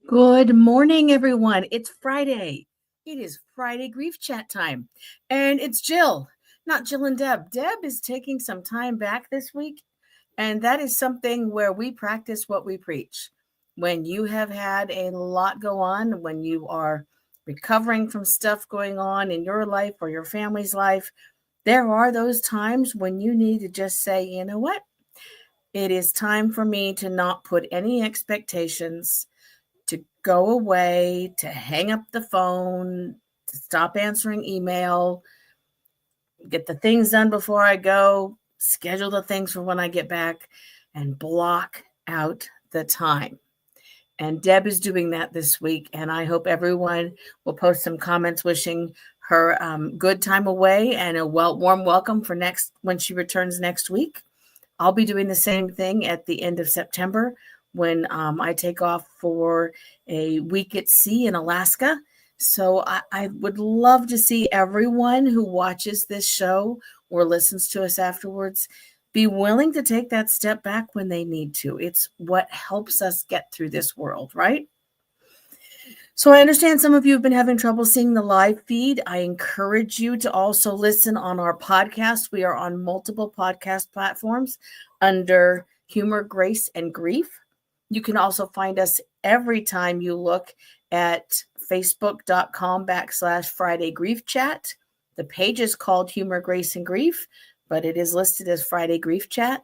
Good morning, everyone. It's Friday. It is Friday grief chat time. And it's Jill, not Jill and Deb. Deb is taking some time back this week. And that is something where we practice what we preach. When you have had a lot go on, when you are recovering from stuff going on in your life or your family's life, there are those times when you need to just say, you know what? It is time for me to not put any expectations, to go away, to hang up the phone, to stop answering email, get the things done before I go, schedule the things for when I get back, and block out the time. And Deb is doing that this week. And I hope everyone will post some comments wishing her good time away and a warm welcome for next when she returns next week. I'll be doing the same thing at the end of September when I take off for a week at sea in Alaska. So I would love to see everyone who watches this show or listens to us afterwards be willing to take that step back when they need to. It's what helps us get through this world, right? So I understand some of you have been having trouble seeing the live feed. I encourage you to also listen on our podcast. We are on multiple podcast platforms under Humor, Grace, and Grief. You can also find us every time you look at facebook.com/Friday Grief Chat. The page is called Humor, Grace, and Grief, but it is listed as Friday Grief Chat.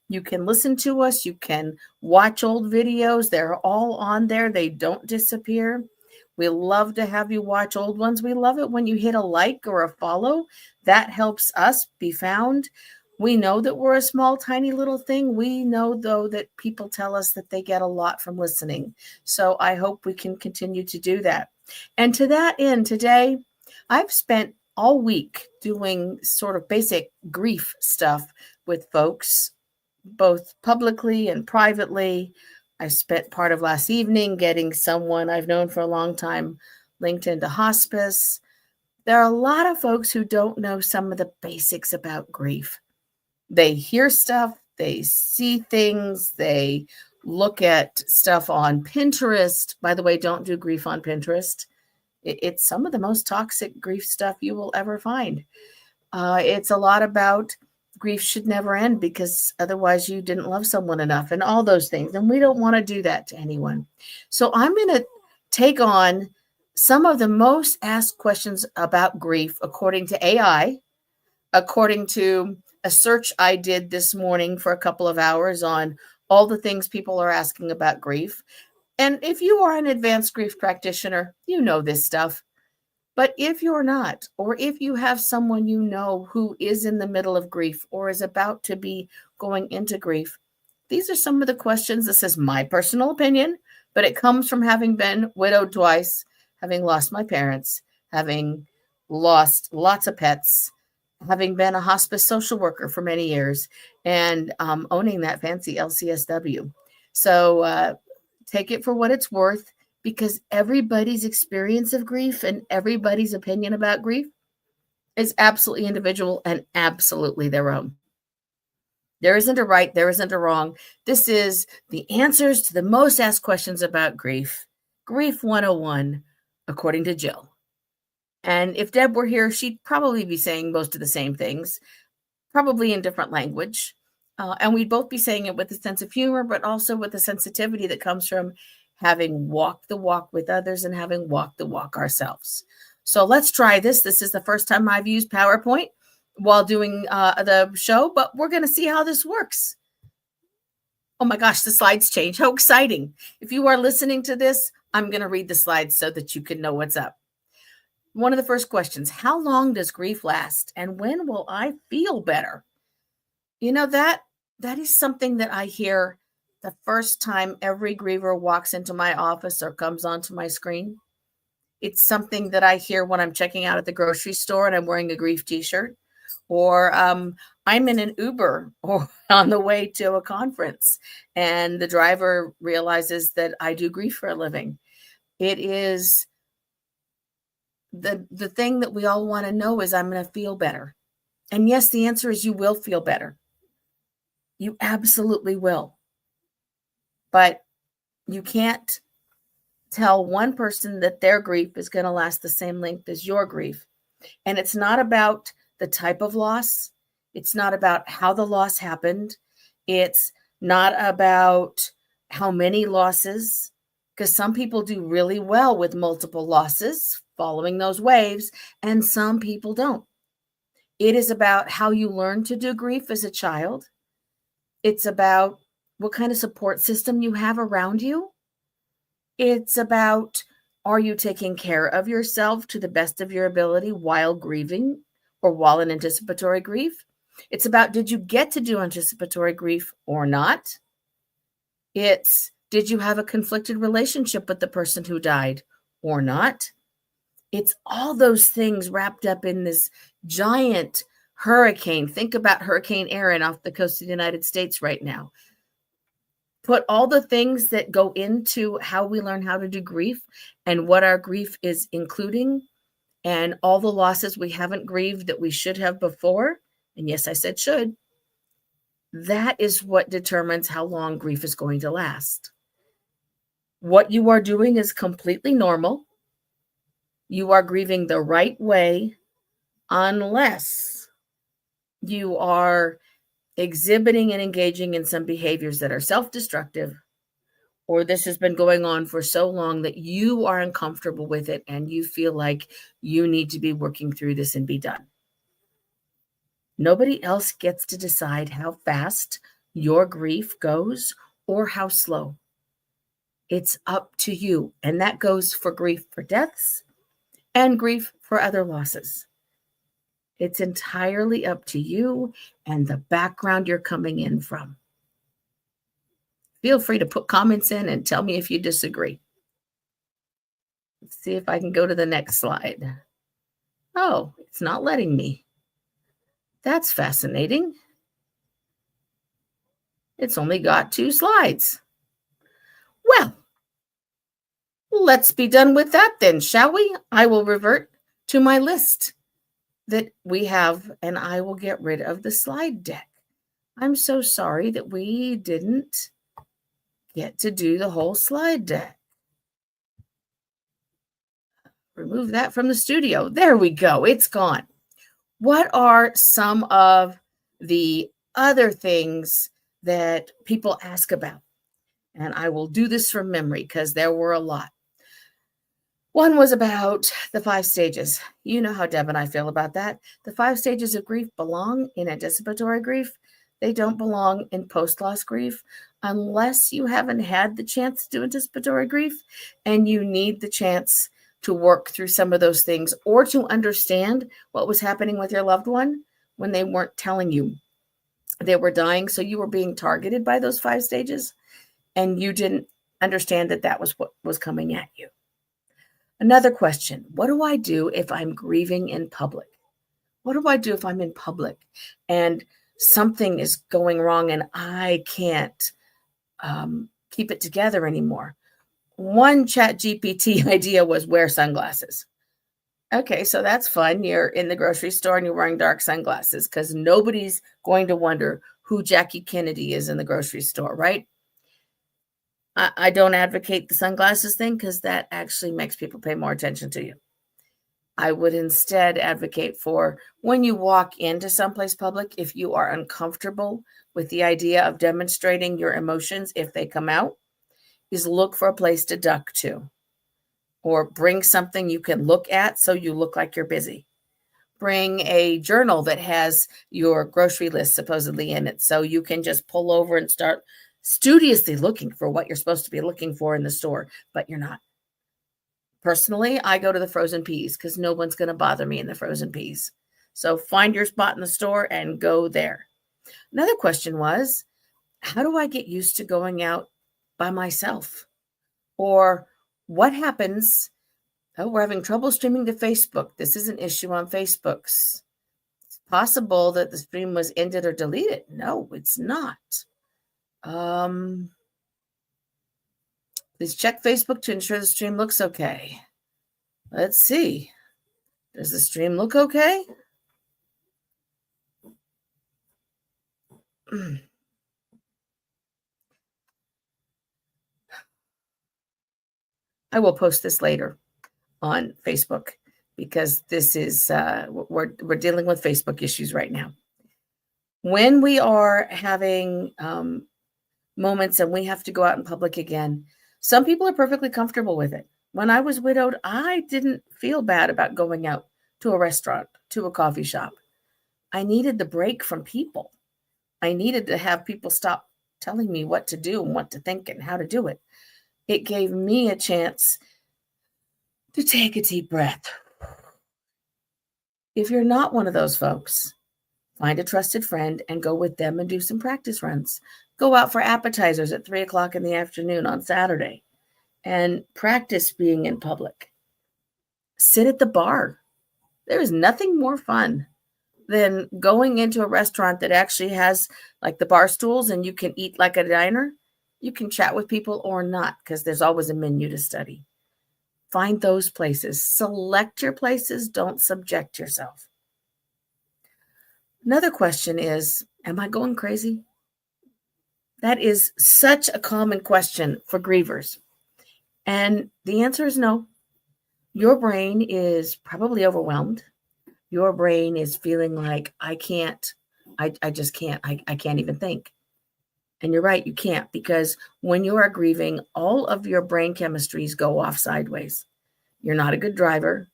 You can listen to us. You can watch old videos. They're all on there. They don't disappear. We love to have you watch old ones. We love it when you hit a like or a follow. That helps us be found. We know that we're a small, tiny little thing. We know, though, that people tell us that they get a lot from listening. So I hope we can continue to do that. And to that end, today, I've spent all week doing sort of basic grief stuff with folks, both publicly and privately. I spent part of last evening getting someone I've known for a long time linked into hospice. There are a lot of folks who don't know some of the basics about grief. They hear stuff, they see things, they look at stuff on Pinterest. By the way, don't do grief on Pinterest. It's some of the most toxic grief stuff you will ever find. It's a lot about grief should never end because otherwise you didn't love someone enough and all those things. And we don't want to do that to anyone. So I'm going to take on some of the most asked questions about grief according to AI, according to a search I did this morning for a couple of hours on all the things people are asking about grief. And if you are an advanced grief practitioner, you know this stuff. But if you're not, or if you have someone you know who is in the middle of grief or is about to be going into grief, these are some of the questions. This is my personal opinion, but it comes from having been widowed twice, having lost my parents, having lost lots of pets, having been a hospice social worker for many years, and owning that fancy LCSW. So take it for what it's worth, because everybody's experience of grief and everybody's opinion about grief is absolutely individual and absolutely their own. There isn't a right, there isn't a wrong. This is the answers to the most asked questions about grief. Grief 101, according to Jill. And if Deb were here, she'd probably be saying most of the same things, probably in different language. And we'd both be saying it with a sense of humor, but also with the sensitivity that comes from having walked the walk with others and having walked the walk ourselves. So let's try this. This is the first time I've used PowerPoint while doing the show, but we're going to see how this works. Oh my gosh, the slides change. How exciting. If you are listening to this, I'm going to read the slides so that you can know what's up. One of the first questions, how long does grief last? And when will I feel better? You know, that is something that I hear the first time every griever walks into my office or comes onto my screen. It's something that I hear when I'm checking out at the grocery store and I'm wearing a grief t-shirt, or I'm in an Uber or on the way to a conference and the driver realizes that I do grief for a living. It is the thing that we all want to know is, I'm going to feel better. And yes, the answer is you will feel better. You absolutely will. But you can't tell one person that their grief is going to last the same length as your grief. And it's not about the type of loss. It's not about how the loss happened. It's not about how many losses, because some people do really well with multiple losses following those waves, and some people don't. It is about how you learn to do grief as a child. It's about what kind of support system you have around you. It's about, are you taking care of yourself to the best of your ability while grieving or while in anticipatory grief? It's about, did you get to do anticipatory grief or not? It's, did you have a conflicted relationship with the person who died or not? It's all those things wrapped up in this giant hurricane. Think about Hurricane Erin off the coast of the United States right now. Put all the things that go into how we learn how to do grief and what our grief is including, and all the losses we haven't grieved that we should have before. And yes, I said should. That is what determines how long grief is going to last. What you are doing is completely normal. You are grieving the right way, unless you are exhibiting and engaging in some behaviors that are self-destructive, or this has been going on for so long that you are uncomfortable with it and you feel like you need to be working through this and be done. Nobody else gets to decide how fast your grief goes or how slow. It's up to you. And that goes for grief for deaths and grief for other losses. It's entirely up to you and the background you're coming in from. Feel free to put comments in and tell me if you disagree. Let's see if I can go to the next slide. Oh, it's not letting me. That's fascinating. It's only got 2 slides. Well, let's be done with that then, shall we? I will revert to my list that we have, and I will get rid of the slide deck. I'm so sorry that we didn't get to do the whole slide deck. Remove that from the studio. There we go. It's gone. What are some of the other things that people ask about? And I will do this from memory because there were a lot. One was about the 5 stages. You know how Deb and I feel about that. The 5 stages of grief belong in anticipatory grief. They don't belong in post-loss grief unless you haven't had the chance to do anticipatory grief and you need the chance to work through some of those things or to understand what was happening with your loved one when they weren't telling you they were dying. So you were being targeted by those 5 stages and you didn't understand that that was what was coming at you. Another question, what do I do if I'm grieving in public? What do I do if I'm in public and something is going wrong and I can't keep it together anymore? One ChatGPT idea was wear sunglasses. Okay, so that's fun. You're in the grocery store and you're wearing dark sunglasses because nobody's going to wonder who Jackie Kennedy is in the grocery store, right? I don't advocate the sunglasses thing because that actually makes people pay more attention to you. I would instead advocate for when you walk into someplace public, if you are uncomfortable with the idea of demonstrating your emotions if they come out, is look for a place to duck to or bring something you can look at so you look like you're busy. Bring a journal that has your grocery list supposedly in it so you can just pull over and start studiously looking for what you're supposed to be looking for in the store, but you're not. Personally, I go to the frozen peas because no one's going to bother me in the frozen peas. So find your spot in the store and go there. Another question was, how do I get used to going out by myself? Or what happens? Oh, we're having trouble streaming to Facebook. This is an issue on Facebook's. It's possible that the stream was ended or deleted. No, it's not. Please check Facebook to ensure the stream looks okay. Let's see. Does the stream look okay? I will post this later on Facebook because this is, we're dealing with Facebook issues right now. When we are having moments and we have to go out in public again, some people are perfectly comfortable with it. When I was widowed, I didn't feel bad about going out to a restaurant, to a coffee shop. I needed the break from people. I needed to have people stop telling me what to do and what to think and how to do it. It gave me a chance to take a deep breath. If you're not one of those folks, find a trusted friend and go with them and do some practice runs. Go out for appetizers at 3:00 in the afternoon on Saturday and practice being in public. Sit at the bar. There is nothing more fun than going into a restaurant that actually has like the bar stools and you can eat like a diner. You can chat with people or not because there's always a menu to study. Find those places. Select your places. Don't subject yourself. Another question is, am I going crazy? That is such a common question for grievers. And the answer is no. Your brain is probably overwhelmed. Your brain is feeling like, I just can't. I can't even think. And you're right, you can't, because when you are grieving, all of your brain chemistries go off sideways. You're not a good driver.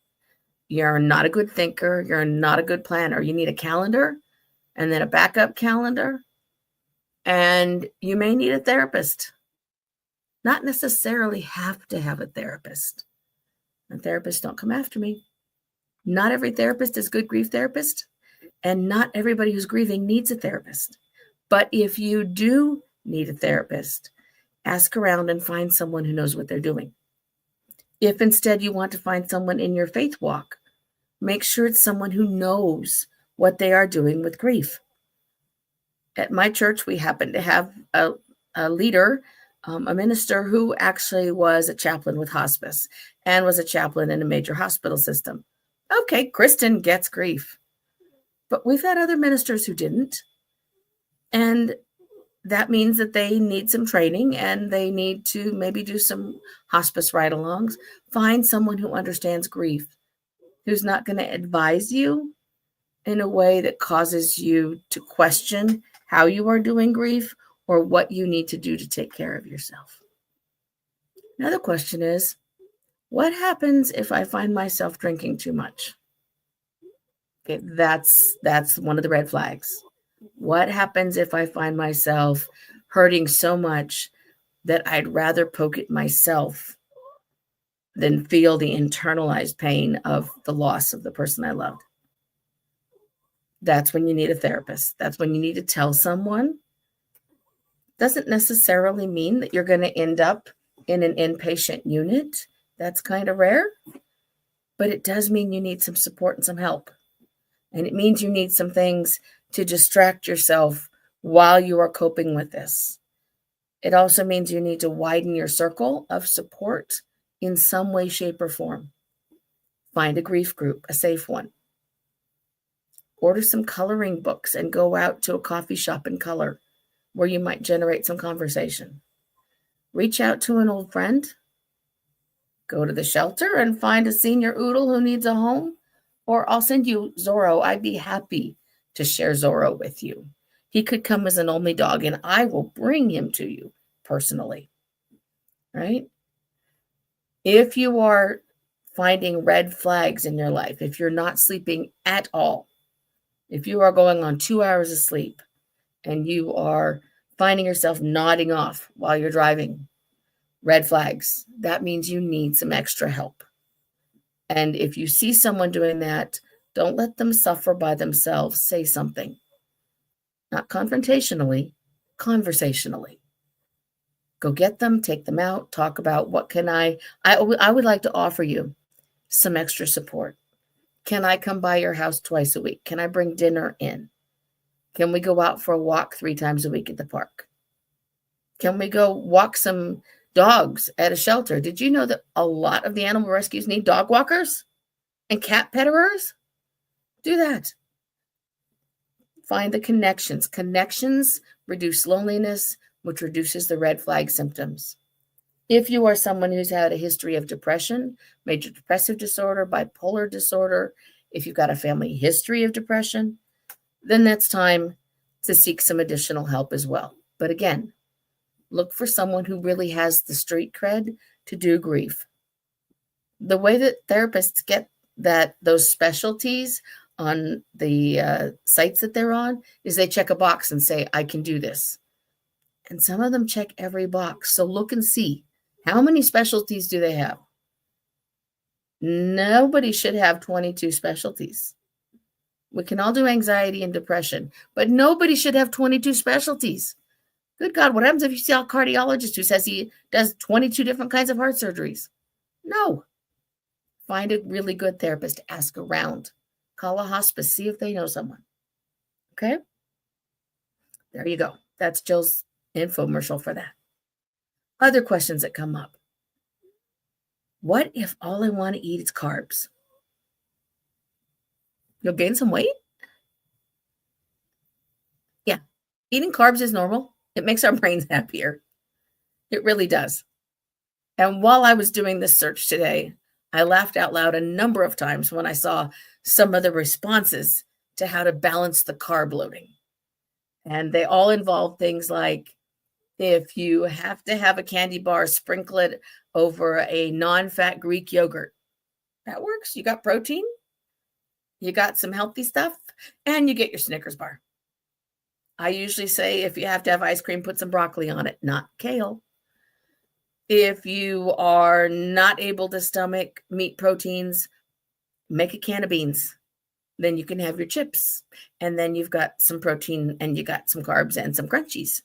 You're not a good thinker. You're not a good planner. You need a calendar and then a backup calendar. And you may need a therapist. Not necessarily have to have a therapist. And therapists don't come after me. Not every therapist is a good grief therapist. And not everybody who's grieving needs a therapist. But if you do need a therapist, ask around and find someone who knows what they're doing. If instead you want to find someone in your faith walk, make sure it's someone who knows what they are doing with grief. At my church, we happen to have a leader, a minister who actually was a chaplain with hospice and was a chaplain in a major hospital system. Okay, Kristen gets grief. But we've had other ministers who didn't. And that means that they need some training and they need to maybe do some hospice ride-alongs. Find someone who understands grief, who's not going to advise you in a way that causes you to question how you are doing grief or what you need to do to take care of yourself. Another question is, what happens if I find myself drinking too much? Okay, that's one of the red flags. What happens if I find myself hurting so much that I'd rather poke it myself than feel the internalized pain of the loss of the person I loved? That's when you need a therapist. That's when you need to tell someone. Doesn't necessarily mean that you're going to end up in an inpatient unit. That's kind of rare. But it does mean you need some support and some help. And it means you need some things to distract yourself while you are coping with this. It also means you need to widen your circle of support in some way, shape, or form. Find a grief group, a safe one. Order some coloring books and go out to a coffee shop and color where you might generate some conversation. Reach out to an old friend. Go to the shelter and find a senior oodle who needs a home. Or I'll send you Zorro. I'd be happy to share Zorro with you. He could come as an only dog and I will bring him to you personally. Right? If you are finding red flags in your life, if you're not sleeping at all, if you are going on 2 hours of sleep and you are finding yourself nodding off while you're driving, red flags, that means you need some extra help. And if you see someone doing that, don't let them suffer by themselves. Say something. Not confrontationally, conversationally. Go get them, take them out, talk about what can I would like to offer you some extra support. Can I come by your house twice a week? Can I bring dinner in? Can we go out for a walk 3 times a week at the park? Can we go walk some dogs at a shelter? Did you know that a lot of the animal rescues need dog walkers and cat petterers? Do that. Find the connections. Connections reduce loneliness, which reduces the red flag symptoms. If you are someone who's had a history of depression, major depressive disorder, bipolar disorder, if you've got a family history of depression, then that's time to seek some additional help as well. But again, look for someone who really has the street cred to do grief. The way that therapists get those specialties on the sites that they're on is they check a box and say, I can do this. And some of them check every box. So look and see, how many specialties do they have? Nobody should have 22 specialties. We can all do anxiety and depression, but nobody should have 22 specialties. Good God, what happens if you see a cardiologist who says he does 22 different kinds of heart surgeries? No. Find a really good therapist. Ask around. Call a hospice. See if they know someone. Okay? There you go. That's Jill's infomercial for that. Other questions that come up. What if all I want to eat is carbs? You'll gain some weight? Yeah. Eating carbs is normal. It makes our brains happier. It really does. And while I was doing this search today, I laughed out loud a number of times when I saw some of the responses to how to balance the carb loading. And they all involve things like, if you have to have a candy bar, sprinkle it over a non-fat Greek yogurt. That works. You got protein, you got some healthy stuff, and you get your Snickers bar. I usually say if you have to have ice cream, put some broccoli on it, not kale. If you are not able to stomach meat proteins, make a can of beans. Then you can have your chips. And then you've got some protein and you got some carbs and some crunchies.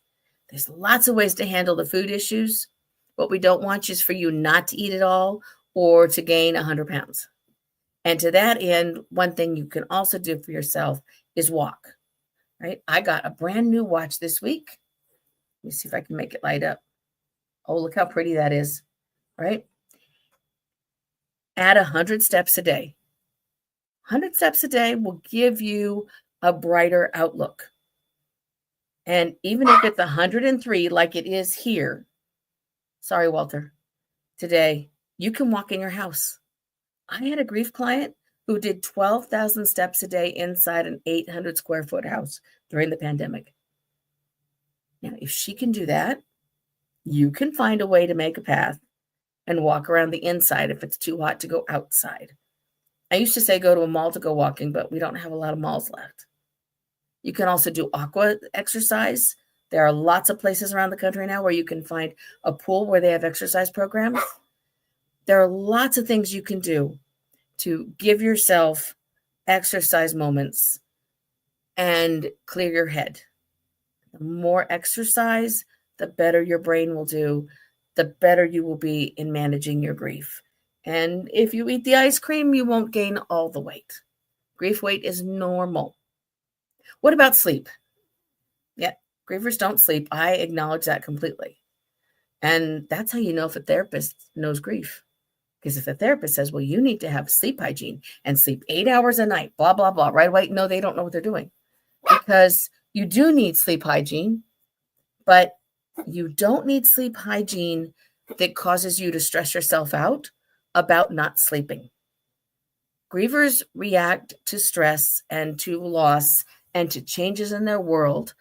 There's lots of ways to handle the food issues. What we don't want is for you not to eat it all or to gain 100 pounds. And to that end, one thing you can also do for yourself is walk, right? I got a brand new watch this week. Let me see if I can make it light up. Oh, look how pretty that is, right? Add 100 steps a day. 100 steps a day will give you a brighter outlook. And even if it's 103, like it is here, sorry, Walter, today, you can walk in your house. I had a grief client who did 12,000 steps a day inside an 800 square foot house during the pandemic. Now, if she can do that, you can find a way to make a path and walk around the inside if it's too hot to go outside. I used to say go to a mall to go walking, but we don't have a lot of malls left. You can also do aqua exercise. There are lots of places around the country now where you can find a pool where they have exercise programs. There are lots of things you can do to give yourself exercise moments and clear your head. The more exercise, the better your brain will do, the better you will be in managing your grief. And if you eat the ice cream, you won't gain all the weight. Grief weight is normal. What about sleep? Yeah, grievers don't sleep. I acknowledge that completely. And that's how you know if a therapist knows grief. Because if the therapist says, well, you need to have sleep hygiene and sleep 8 hours a night, blah, blah, blah, right away, no, they don't know what they're doing. Because you do need sleep hygiene, but you don't need sleep hygiene that causes you to stress yourself out about not sleeping. Grievers react to stress and to loss and to changes in their world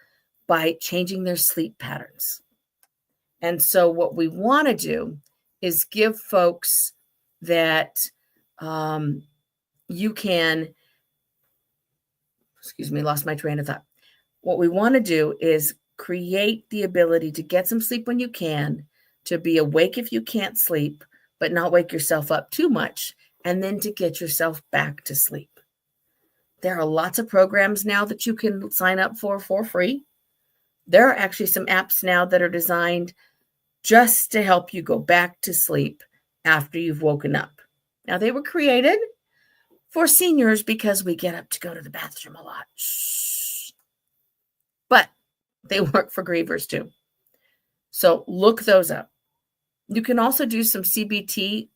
by changing their sleep patterns. And so what we want to do is give folks that you can, lost my train of thought. What we want to do is create the ability to get some sleep when you can, to be awake if you can't sleep, but not wake yourself up too much, and then to get yourself back to sleep. There are lots of programs now that you can sign up for free. There are actually some apps now that are designed just to help you go back to sleep after you've woken up. Now, they were created for seniors because we get up to go to the bathroom a lot. Shh. But they work for grievers too. So look those up. You can also do some CBT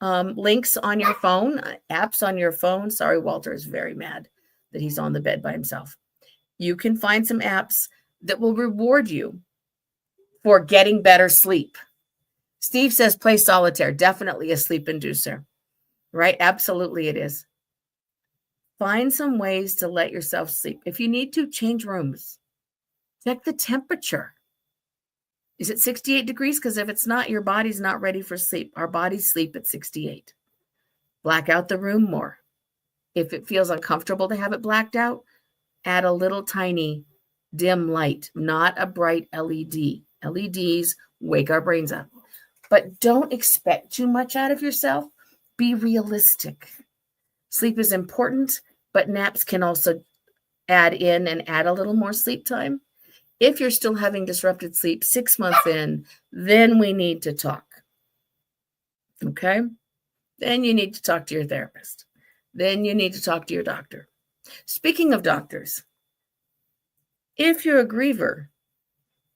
links on your phone, apps on your phone. Sorry, Walter is very mad that he's on the bed by himself. You can find some apps that will reward you for getting better sleep. Steve says play solitaire. Definitely a sleep inducer, right? Absolutely it is. Find some ways to let yourself sleep. If you need to, change rooms. Check the temperature. Is it 68 degrees? Because if it's not, your body's not ready for sleep. Our bodies sleep at 68. Black out the room more. If it feels uncomfortable to have it blacked out, add a little tiny dim light, not a bright LED. LEDs wake our brains up. But don't expect too much out of yourself. Be realistic. Sleep is important, but naps can also add in and add a little more sleep time. If you're still having disrupted sleep 6 months in, then we need to talk. Okay? Then you need to talk to your therapist. Then you need to talk to your doctor. Speaking of doctors, if you're a griever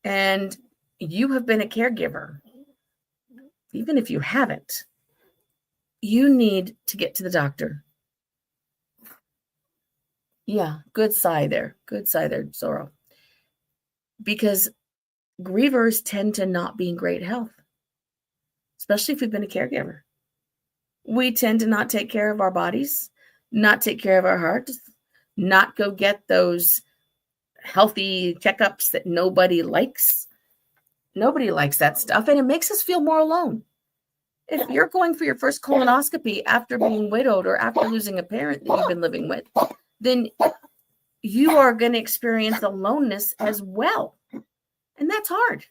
and you have been a caregiver, even if you haven't, you need to get to the doctor. Yeah, good sigh there. Good sigh there, Zorro. Because grievers tend to not be in great health, especially if we've been a caregiver. We tend to not take care of our bodies, not take care of our hearts, not go get those healthy checkups that nobody likes. Nobody likes that stuff, and it makes us feel more alone. If you're going for your first colonoscopy after being widowed or after losing a parent that you've been living with, then you are going to experience aloneness as well. And that's hard.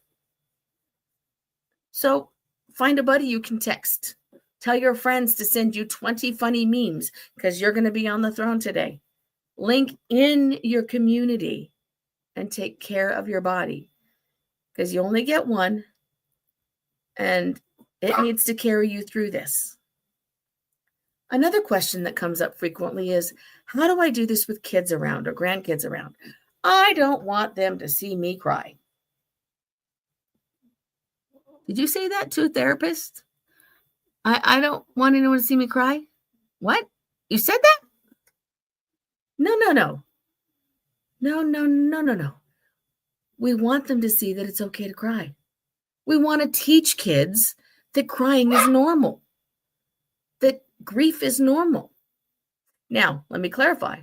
So find a buddy you can text. Tell your friends to send you 20 funny memes because you're going to be on the throne today. Link in your community and take care of your body because you only get one and it needs to carry you through this. Another question that comes up frequently is, how do I do this with kids around or grandkids around? I don't want them to see me cry. Did you say that to a therapist? I don't want anyone to see me cry? What? You said that? No. No. We want them to see that it's okay to cry. We want to teach kids that crying is normal, that grief is normal. Now, let me clarify.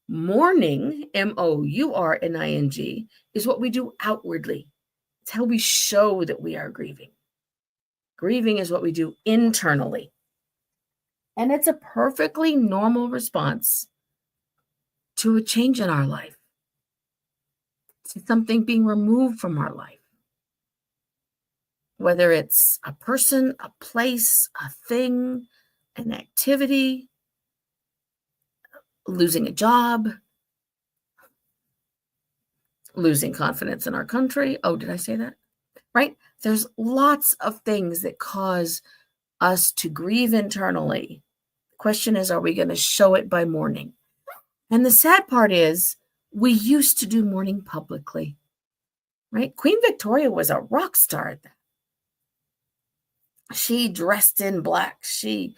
Mourning, mourning, is what we do outwardly. It's how we show that we are grieving. Grieving is what we do internally. And it's a perfectly normal response to a change in our life, to something being removed from our life. Whether it's a person, a place, a thing, an activity, losing a job, losing confidence in our country. Oh, did I say that? Right? There's lots of things that cause us to grieve internally. The question is, are we going to show it by mourning? And the sad part is, we used to do mourning publicly, right? Queen Victoria was a rock star at that. She dressed in black. She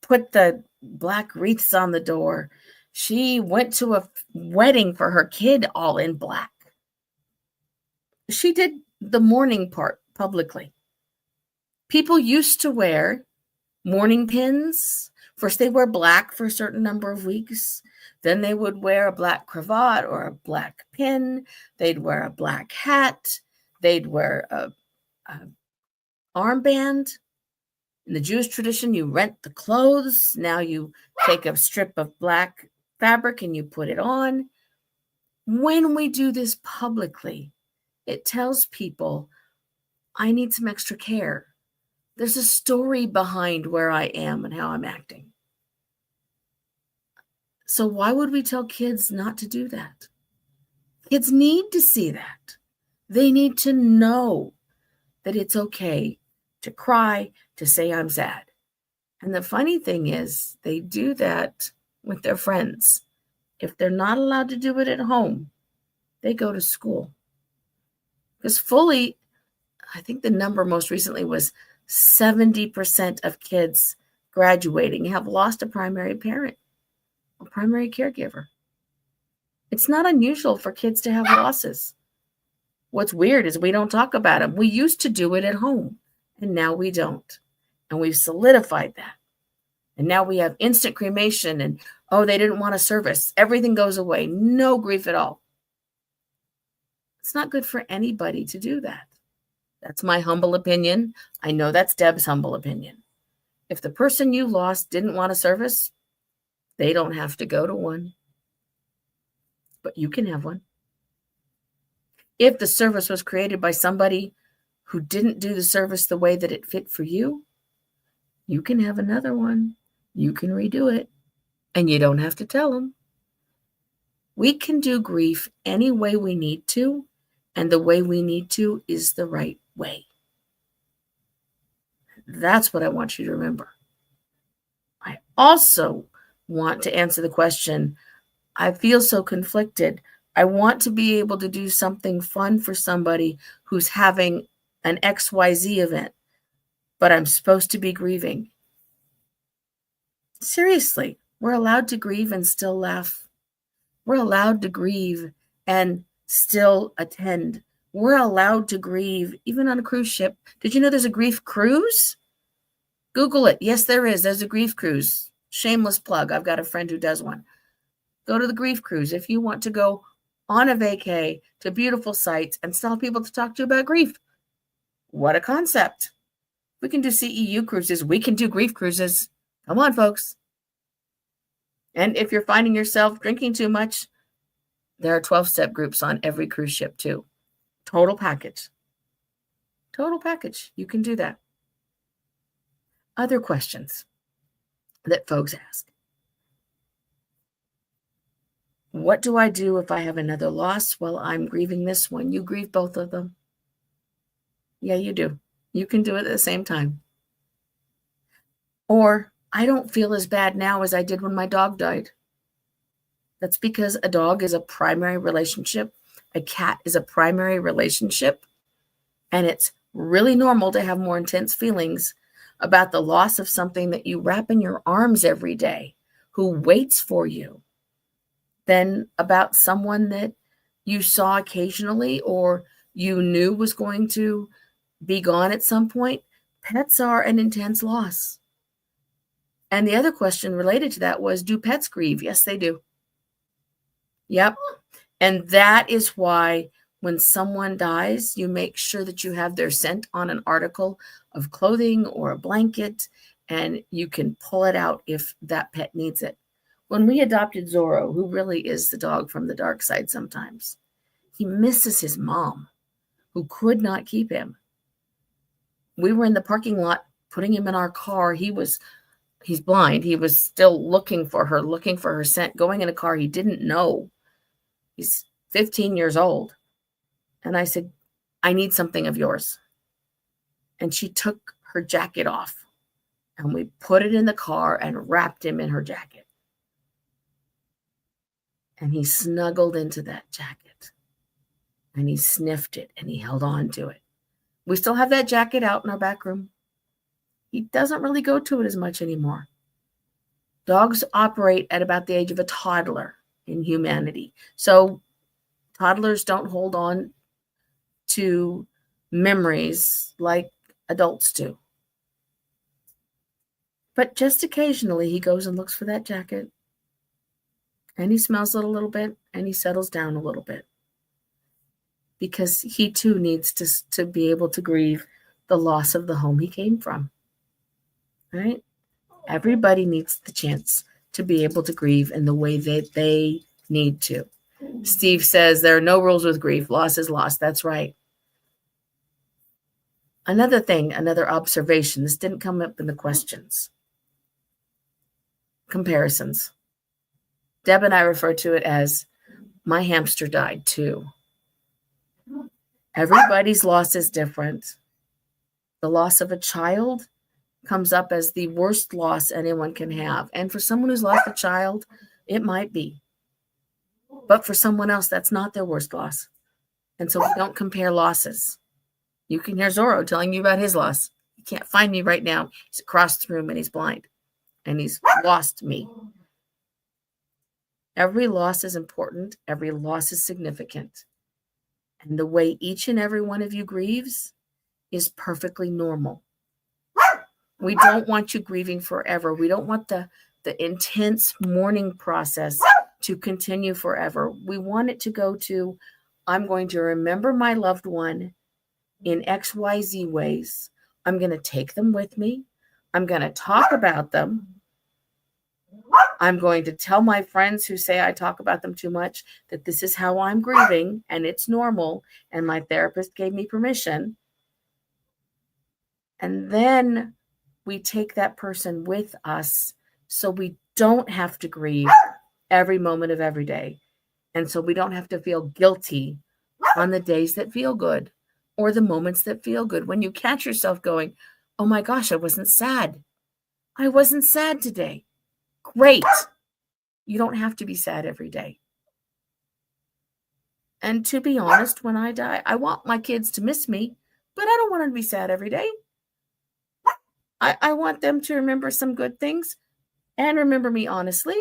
put the black wreaths on the door. She went to a wedding for her kid all in black. She did the mourning part publicly. People used to wear mourning pins. First, they wear black for a certain number of weeks. Then they would wear a black cravat or a black pin. They'd wear a black hat. They'd wear a armband. In the Jewish tradition, you rent the clothes. Now you take a strip of black fabric and you put it on. When we do this publicly, it tells people, I need some extra care. There's a story behind where I am and how I'm acting. So why would we tell kids not to do that? Kids need to see that. They need to know that it's okay to cry, to say I'm sad. And the funny thing is, they do that with their friends. If they're not allowed to do it at home, they go to school. Because fully, I think the number most recently was 70% of kids graduating have lost a primary parent, a primary caregiver. It's not unusual for kids to have losses. What's weird is we don't talk about them. We used to do it at home. And now we don't. And we've solidified that. And now we have instant cremation and, oh, they didn't want a service. Everything goes away. No grief at all. It's not good for anybody to do that. That's my humble opinion. I know that's Deb's humble opinion. If the person you lost didn't want a service, they don't have to go to one. But you can have one. If the service was created by somebody who didn't do the service the way that it fit for you, you can have another one. You can redo it. And you don't have to tell them. We can do grief any way we need to, and the way we need to is the right way. That's what I want you to remember. I also want to answer the question, I feel so conflicted. I want to be able to do something fun for somebody who's having an XYZ event, but I'm supposed to be grieving. Seriously, we're allowed to grieve and still laugh. We're allowed to grieve and still attend. We're allowed to grieve even on a cruise ship. Did you know there's a grief cruise? Google it. Yes, there is. There's a grief cruise. Shameless plug. I've got a friend who does one. Go to the grief cruise if you want to go on a vacay to beautiful sites and still have people to talk to about grief. What a concept. We can do CEU cruises. We can do grief cruises. Come on, folks. And if you're finding yourself drinking too much, there are 12-step groups on every cruise ship too. Total package. Total package. You can do that. Other questions that folks ask. What do I do if I have another loss? Well, I'm grieving this one. You grieve both of them. Yeah, you do. You can do it at the same time. Or, I don't feel as bad now as I did when my dog died. That's because a dog is a primary relationship. A cat is a primary relationship. And it's really normal to have more intense feelings about the loss of something that you wrap in your arms every day, who waits for you, than about someone that you saw occasionally or you knew was going to be gone at some point. Pets are an intense loss. And the other question related to that was, do pets grieve? Yes, they do. Yep. And that is why when someone dies, you make sure that you have their scent on an article of clothing or a blanket, and you can pull it out if that pet needs it. When we adopted Zorro, who really is the dog from the dark side sometimes, he misses his mom, who could not keep him. We were in the parking lot putting him in our car. He's blind. He was still looking for her scent, going in a car he didn't know. He's 15 years old. And I said, I need something of yours. And she took her jacket off and we put it in the car and wrapped him in her jacket. And he snuggled into that jacket and he sniffed it and he held on to it. We still have that jacket out in our back room. He doesn't really go to it as much anymore. Dogs operate at about the age of a toddler in humanity. So toddlers don't hold on to memories like adults do. But just occasionally he goes and looks for that jacket and he smells it a little bit and he settles down a little bit because he too needs to be able to grieve the loss of the home he came from. Right? Everybody needs the chance to be able to grieve in the way that they need to. Steve says there are no rules with grief. Loss is loss. That's right. Another thing, another observation, this didn't come up in the questions. Comparisons. Deb and I refer to it as my hamster died too. Everybody's loss is different. The loss of a child comes up as the worst loss anyone can have. And for someone who's lost a child, it might be. But for someone else, that's not their worst loss. And so we don't compare losses. You can hear Zorro telling you about his loss. He can't find me right now. He's across the room and he's blind. And he's lost me. Every loss is important. Every loss is significant. And the way each and every one of you grieves is perfectly normal. We don't want you grieving forever. We don't want the intense mourning process to continue forever. We want it to go to, I'm going to remember my loved one in XYZ ways. I'm going to take them with me. I'm going to talk about them. I'm going to tell my friends who say I talk about them too much that this is how I'm grieving and it's normal. And my therapist gave me permission. And then we take that person with us so we don't have to grieve every moment of every day. And so we don't have to feel guilty on the days that feel good or the moments that feel good. When you catch yourself going, oh my gosh, I wasn't sad. I wasn't sad today. Great. You don't have to be sad every day. And to be honest, when I die, I want my kids to miss me, but I don't want them to be sad every day. I want them to remember some good things and remember me honestly.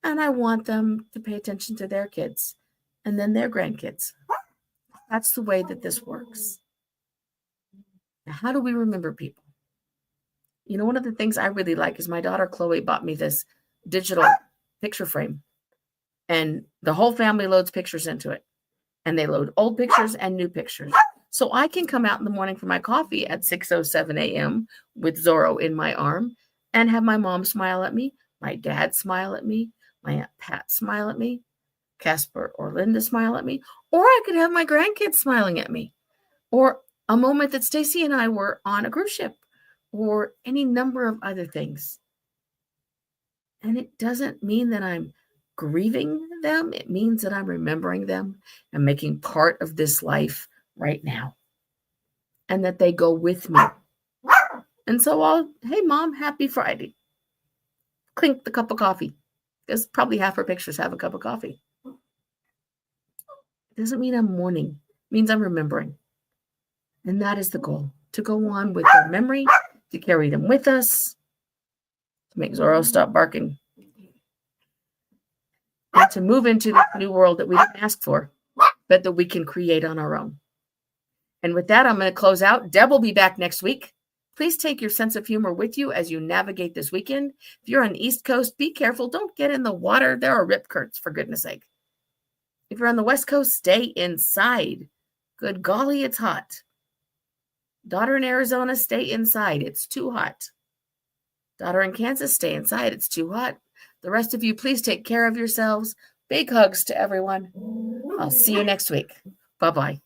And I want them to pay attention to their kids and then their grandkids. That's the way that this works. Now, how do we remember people? You know, one of the things I really like is my daughter Chloe bought me this digital picture frame. And the whole family loads pictures into it. And they load old pictures and new pictures. So I can come out in the morning for my coffee at 6:07 a.m. with Zorro in my arm and have my mom smile at me, my dad smile at me, my Aunt Pat smile at me, Casper or Linda smile at me, or I could have my grandkids smiling at me, or a moment that Stacy and I were on a cruise ship, or any number of other things. And it doesn't mean that I'm grieving them. It means that I'm remembering them and making part of this life right now. And that they go with me. And so hey, Mom, happy Friday. Clink the cup of coffee. Because probably half her pictures have a cup of coffee. It doesn't mean I'm mourning. It means I'm remembering. And that is the goal. To go on with their memory, to carry them with us, to make Zorro stop barking, and to move into this new world that we didn't ask for, but that we can create on our own. And with that, I'm going to close out. Deb will be back next week. Please take your sense of humor with you as you navigate this weekend. If you're on the East Coast, be careful. Don't get in the water. There are rip currents, for goodness sake. If you're on the West Coast, stay inside. Good golly, it's hot. Daughter in Arizona, stay inside. It's too hot. Daughter in Kansas, stay inside. It's too hot. The rest of you, please take care of yourselves. Big hugs to everyone. I'll see you next week. Bye-bye.